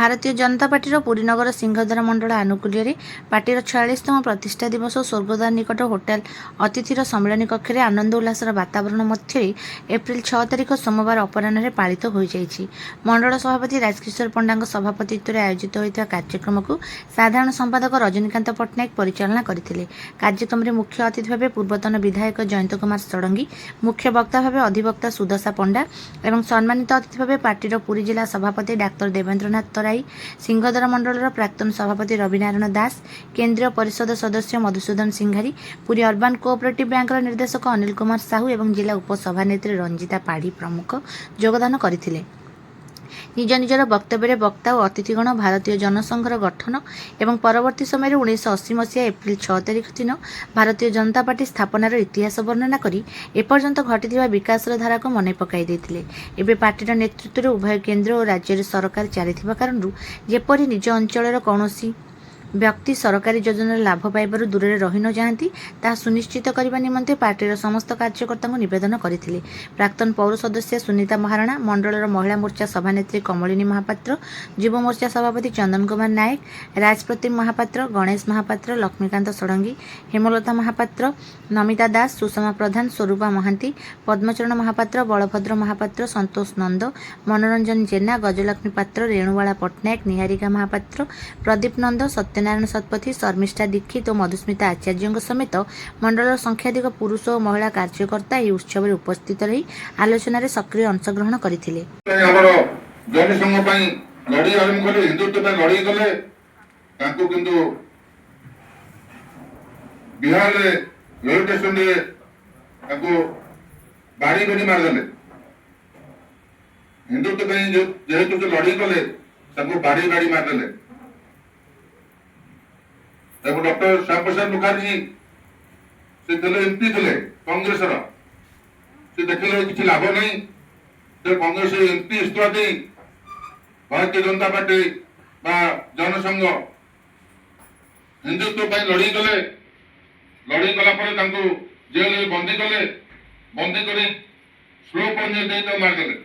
Bharatiya Janata party पुरीनगर सिंहद्वार मंडल आनुकूल्य पार्टीर 46तम प्रतिष्ठा दिवस स्वर्गद्वार निकट होटेल अतिथिर सम्मिलन कक्ष आनंद उल्लासर वातावरण मध्य एप्रिल 6 तारिख सोमवार अपराह्न पालित हो जाइछि। मंडल सभापति राजकिशोर पंडा सभापतित्व आयोजित होता कार्यक्रम को साधारण संपादक रजनीकांत पट्टनायक परिचालना करथिले। कार्यक्रम में मुख्य अतिथि भाव पूर्वतन विधायक जयंत कुमार षडंगी, मुख्य वक्ता भाव अधिवक्ता सुदशा पंडा एवं सम्मानित अतिथि भाव पार्टीर पुरी जिला सभापति डाक्तर देवेंद्रनाथ तराई, सिंहद्वार मंडलर प्राक्तन सभापति रविनारायण दास, केंद्रीय परिषद सदस्य Madhusudan Singhari, Puri urban cooperative banker निर्देशक अनिल कुमार साहू एवं जिला उपसभानेत्री रंजिता पाढ़ी प्रमुख योगदान करथिले। निज निजर वक्तव्य वक्ता और अतिथिगण भारतीय जनसंघर गठन एवं परवर्ती समय 1980 मसीहा एप्रिल 6 तारिख दिन भारतीय जनता पार्टी स्थापनार इतिहास वर्णना करी एपर्यंत घटी विकास धारा को मन पकाई देथिले। एबे पार्टीर नेतृत्व उभय केंद्र और राज्य सरकार चली कारण जेपरी निज अंचल कौनसी व्यक्ति सरकारी योजनार लाभ पाइबारु दूर रही न जाती ताहा सुनिश्चित करने निमंते पार्टीर समस्त कार्यकर्ता निवेदन करथिले। प्राक्तन पौर सदस्य सुनीता महाराणा, मंडलर महिला मोर्चा सभानेत्री कमलिनी महापात्र, युव मोर्चा सभापति चंदन कुमार नायक, राजप्रतिम महापात्र, गणेश महापात्र, लक्ष्मीकांत षडंगी, हेमलता महापात्र, नमिता दास, सुषमा प्रधान, स्वरूपा महांती, पद्मचरण महापात्र, बलभद्र महापात्र, संतोष नंद, मनोरंजन जेना, गजलक्ष्मी पात्र, रेणुवाला पट्टनायक, निहारिका महापात्र, प्रदीप नंद, सत्यनारायण शतपथी, शर्मिष्ठा दीक्षित और मधुस्मिता आचार्य समेत मंडल संख्याधिक पुरुष और महिला कार्यकर्ता यह उत्सव में उपस्थित रही आलोचन सक्रिय अंशग्रहण करथिले। हिंदुत्व जेहेतु लड़ी गले बाड़ी बाड़ी मारदेले। डॉक्टर श्याम प्रसाद मुखर्जी से एमपी थे कांग्रेस से देखिले किसी लाभ नहीं, कांग्रेस एमपी इस्तीफा दे भारतीय जनता पार्टी जनसंघ हिंदुत्व लड़ी गले। लड़ी गला जेल बंदी कले, बंदी कर स्लो पर मारदेले।